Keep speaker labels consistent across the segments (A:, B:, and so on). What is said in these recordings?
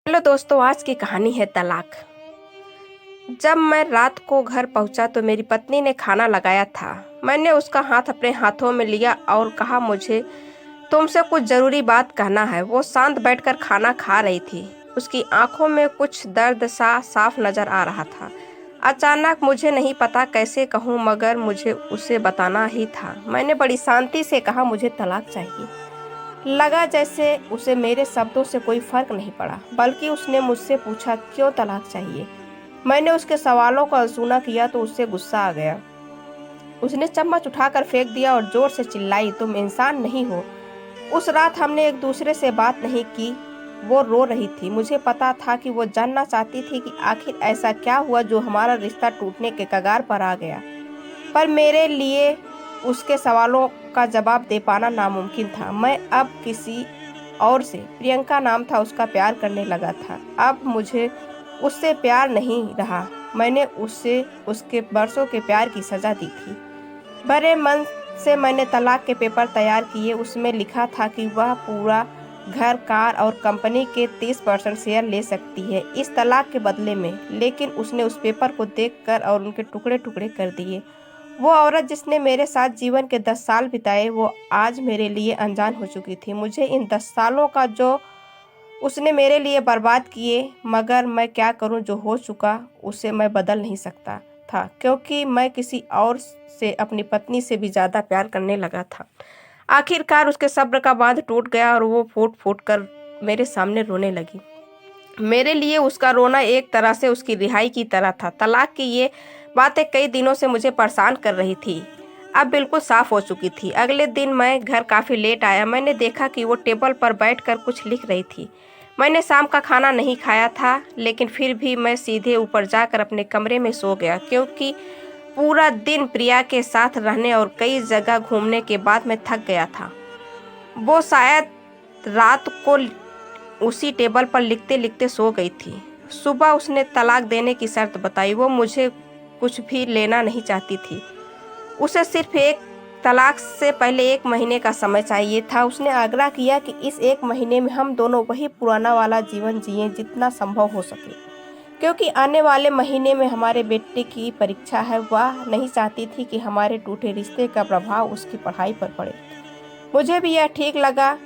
A: Hello दोस्तों, आज की कहानी है तलाक। जब मैं रात को घर पहुंचा तो मेरी पत्नी ने खाना लगाया था। मैंने उसका हाथ अपने हाथों में लिया और कहा, मुझे तुमसे कुछ जरूरी बात कहना है। वो शांत बैठकर खाना खा रही थी। उसकी आंखों में कुछ दर्द सा साफ नजर आ रहा था। अचानक, मुझे नहीं पता कैसे कहूँ, मगर मुझे उसे बताना ही था। मैंने बड़ी शांति से कहा, मुझे तलाक चाहिए। लगा जैसे उसे मेरे शब्दों से कोई फर्क नहीं पड़ा, बल्कि उसने मुझसे पूछा, क्यों तलाक चाहिए। मैंने उसके सवालों को अनसुना किया तो उससे गुस्सा आ गया। उसने चम्मच उठाकर फेंक दिया और जोर से चिल्लाई, तुम इंसान नहीं हो। उस रात हमने एक दूसरे से बात नहीं की। वो रो रही थी। मुझे पता था कि वो जानना चाहती थी कि आखिर ऐसा क्या हुआ जो हमारा रिश्ता टूटने के कगार पर आ गया। पर मेरे लिए उसके सवालों का जवाब दे पाना नामुमकिन था। मैं अब किसी और से, प्रियंका नाम था उसका, प्यार करने लगा था। अब मुझे उससे प्यार नहीं रहा। मैंने उससे उसके बरसों के प्यार की सजा दी थी। भरे मन से मैंने तलाक के पेपर तैयार किए। उसमें लिखा था कि वह पूरा घर, कार और कंपनी के 30% शेयर ले सकती है इस तलाक के बदले में। लेकिन उसने उस पेपर को देखकर और उनके टुकड़े टुकड़े कर दिए। वो औरत जिसने मेरे साथ जीवन के 10 साल बिताए, वो आज मेरे लिए अनजान हो चुकी थी। मुझे इन 10 सालों का जो उसने मेरे लिए बर्बाद किए, मगर मैं क्या करूं, जो हो चुका उसे मैं बदल नहीं सकता था, क्योंकि मैं किसी और से, अपनी पत्नी से भी ज़्यादा प्यार करने लगा था। आखिरकार उसके सब्र का बांध टूट गया और वो फूट फूट कर मेरे सामने रोने लगी। मेरे लिए उसका रोना एक तरह से उसकी रिहाई की तरह था। तलाक की ये बातें कई दिनों से मुझे परेशान कर रही थी, अब बिल्कुल साफ हो चुकी थी। अगले दिन मैं घर काफ़ी लेट आया। मैंने देखा कि वो टेबल पर बैठकर कुछ लिख रही थी। मैंने शाम का खाना नहीं खाया था, लेकिन फिर भी मैं सीधे ऊपर जाकर अपने कमरे में सो गया, क्योंकि पूरा दिन प्रिया के साथ रहने और कई जगह घूमने के बाद मैं थक गया था। वो शायद रात को उसी टेबल पर लिखते लिखते सो गई थी। सुबह उसने तलाक देने की शर्त बताई। वो मुझे कुछ भी लेना नहीं चाहती थी। उसे सिर्फ एक तलाक से पहले 1 महीने का समय चाहिए था। उसने आग्रह किया कि इस 1 महीने में हम दोनों वही पुराना वाला जीवन जिएं जितना संभव हो सके, क्योंकि आने वाले महीने में हमारे बेटे की परीक्षा है। वह नहीं चाहती थी कि हमारे टूटे रिश्ते का प्रभाव उसकी पढ़ाई पर पड़े। मुझे भी यह ठीक लगा,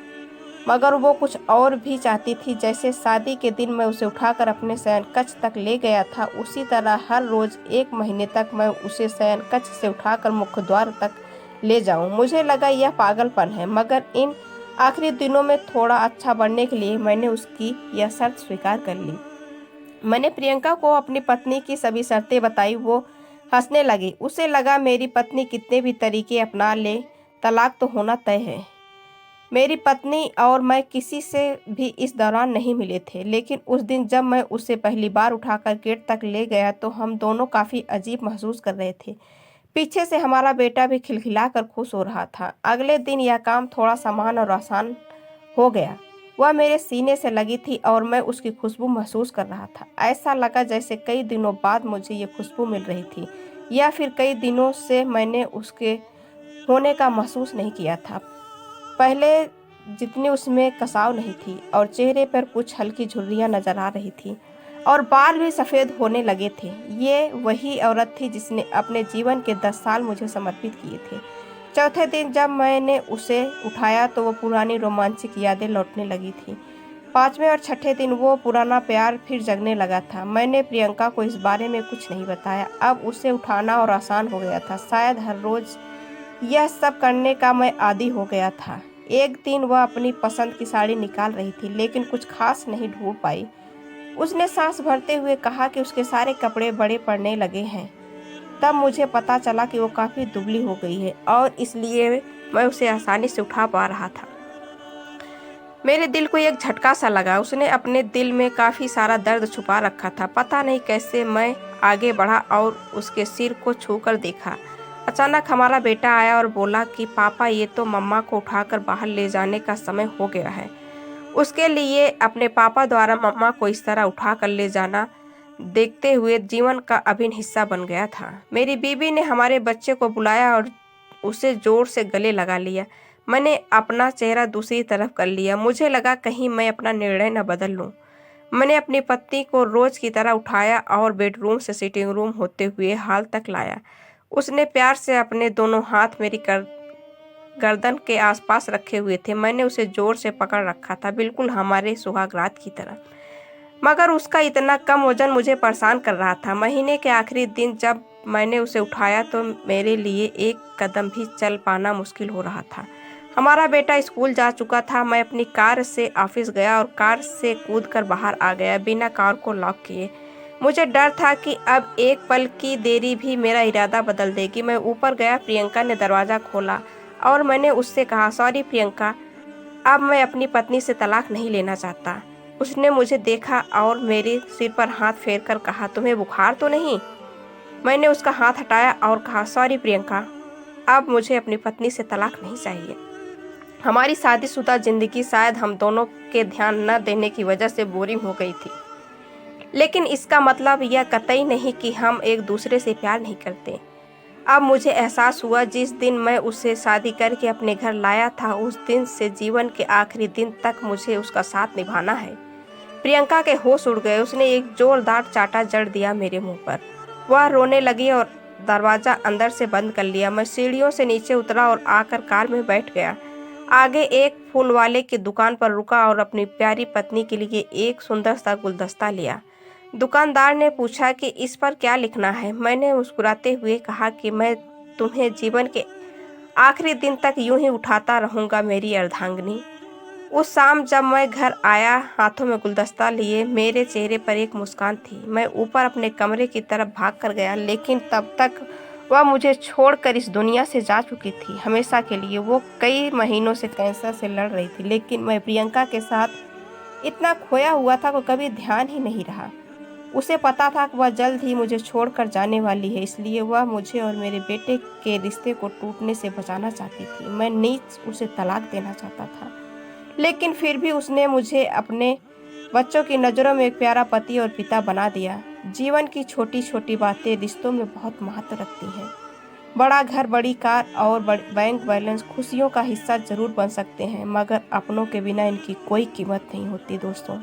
A: मगर वो कुछ और भी चाहती थी। जैसे शादी के दिन मैं उसे उठाकर अपने शयन कक्ष तक ले गया था, उसी तरह हर रोज 1 महीने तक मैं उसे शयन कक्ष से उठाकर मुख्य द्वार तक ले जाऊं। मुझे लगा यह पागलपन है, मगर इन आखिरी दिनों में थोड़ा अच्छा बनने के लिए मैंने उसकी यह शर्त स्वीकार कर ली। मैंने प्रियंका को अपनी पत्नी की सभी शर्तें बताई। वो हंसने लगी। उसे लगा मेरी पत्नी कितने भी तरीके अपना ले, तलाक तो होना तय है। मेरी पत्नी और मैं किसी से भी इस दौरान नहीं मिले थे, लेकिन उस दिन जब मैं उसे पहली बार उठाकर गेट तक ले गया तो हम दोनों काफ़ी अजीब महसूस कर रहे थे। पीछे से हमारा बेटा भी खिलखिलाकर खुश हो रहा था। अगले दिन यह काम थोड़ा सामान और आसान हो गया। वह मेरे सीने से लगी थी और मैं उसकी खुशबू महसूस कर रहा था। ऐसा लगा जैसे कई दिनों बाद मुझे ये खुशबू मिल रही थी, या फिर कई दिनों से मैंने उसके होने का महसूस नहीं किया था। पहले जितनी उसमें कसाव नहीं थी, और चेहरे पर कुछ हल्की झुर्रियाँ नजर आ रही थी, और बाल भी सफ़ेद होने लगे थे। ये वही औरत थी जिसने अपने जीवन के 10 साल मुझे समर्पित किए थे। चौथे दिन जब मैंने उसे उठाया तो वो पुरानी रोमांचक यादें लौटने लगी थी। 5वें और छठे दिन वो पुराना प्यार फिर जगने लगा था। मैंने प्रियंका को इस बारे में कुछ नहीं बताया। अब उसे उठाना और आसान हो गया था। शायद हर रोज़ यह सब करने का मैं आदी हो गया था। एक दिन वह अपनी पसंद की साड़ी निकाल रही थी, लेकिन कुछ खास नहीं ढूंढ पाई। उसने सांस भरते हुए कहा कि उसके सारे कपड़े बड़े पड़ने लगे हैं। तब मुझे पता चला कि वो काफ़ी दुबली हो गई है, और इसलिए मैं उसे आसानी से उठा पा रहा था। मेरे दिल को एक झटका सा लगा। उसने अपने दिल में काफ़ी सारा दर्द छुपा रखा था। पता नहीं कैसे मैं आगे बढ़ा और उसके सिर को छूकर देखा। अचानक हमारा बेटा आया और बोला कि पापा, ये तो मम्मा को उठाकर बाहर ले जाने का समय हो गया है। उसके लिए अपने पापा द्वारा मम्मा को इस तरह उठा कर ले जाना देखते हुए जीवन का अभिन्न हिस्सा बन गया था। मेरी बीवी ने हमारे बच्चे को बुलाया और उसे जोर से गले लगा लिया। मैंने अपना चेहरा दूसरी तरफ कर लिया। मुझे लगा कहीं मैं अपना निर्णय न बदल लूं। मैंने अपनी पत्नी को रोज की तरह उठाया और बेडरूम से सिटिंग रूम होते हुए हॉल तक लाया। उसने प्यार से अपने दोनों हाथ मेरी गर्दन के आसपास रखे हुए थे। मैंने उसे जोर से पकड़ रखा था, बिल्कुल हमारे सुहागरात की तरह, मगर उसका इतना कम वजन मुझे परेशान कर रहा था। महीने के आखिरी दिन जब मैंने उसे उठाया तो मेरे लिए एक कदम भी चल पाना मुश्किल हो रहा था। हमारा बेटा स्कूल जा चुका था। मैं अपनी कार से ऑफिस गया और कार से कूदकर बाहर आ गया बिना कार को लॉक किए। मुझे डर था कि अब एक पल की देरी भी मेरा इरादा बदल देगी। मैं ऊपर गया, प्रियंका ने दरवाज़ा खोला और मैंने उससे कहा, सॉरी प्रियंका, अब मैं अपनी पत्नी से तलाक नहीं लेना चाहता। उसने मुझे देखा और मेरे सिर पर हाथ फेरकर कहा, तुम्हें बुखार तो नहीं? मैंने उसका हाथ हटाया और कहा, सॉरी प्रियंका, अब मुझे अपनी पत्नी से तलाक नहीं चाहिए। हमारी शादीशुदा जिंदगी शायद हम दोनों के ध्यान न देने की वजह से बोरिंग हो गई थी, लेकिन इसका मतलब यह कतई नहीं कि हम एक दूसरे से प्यार नहीं करते। अब मुझे एहसास हुआ, जिस दिन मैं उसे शादी करके अपने घर लाया था, उस दिन से जीवन के आखिरी दिन तक मुझे उसका साथ निभाना है। प्रियंका के होश उड़ गए। उसने एक जोरदार चाटा जड़ दिया मेरे मुंह पर। वह रोने लगी और दरवाज़ा अंदर से बंद कर लिया। मैं सीढ़ियों से नीचे उतरा और आकर कार में बैठ गया। आगे एक फूल वाले की दुकान पर रुका और अपनी प्यारी पत्नी के लिए एक सुंदर सा गुलदस्ता लिया। दुकानदार ने पूछा कि इस पर क्या लिखना है। मैंने मुस्कुराते हुए कहा कि मैं तुम्हें जीवन के आखिरी दिन तक यूं ही उठाता रहूंगा मेरी अर्धांगिनी। उस शाम जब मैं घर आया, हाथों में गुलदस्ता लिए, मेरे चेहरे पर एक मुस्कान थी। मैं ऊपर अपने कमरे की तरफ भाग कर गया, लेकिन तब तक वह मुझे छोड़कर इस दुनिया से जा चुकी थी, हमेशा के लिए। वो कई महीनों से कैंसर से लड़ रही थी, लेकिन मैं प्रियंका के साथ इतना खोया हुआ था कि कभी ध्यान ही नहीं रहा। उसे पता था कि वह जल्द ही मुझे छोड़कर जाने वाली है, इसलिए वह मुझे और मेरे बेटे के रिश्ते को टूटने से बचाना चाहती थी। मैं नीच उसे तलाक देना चाहता था, लेकिन फिर भी उसने मुझे अपने बच्चों की नज़रों में एक प्यारा पति और पिता बना दिया। जीवन की छोटी छोटी बातें रिश्तों में बहुत महत्व रखती हैं। बड़ा घर, बड़ी कार और बैंक बैलेंस खुशियों का हिस्सा जरूर बन सकते हैं, मगर अपनों के बिना इनकी कोई कीमत नहीं होती दोस्तों।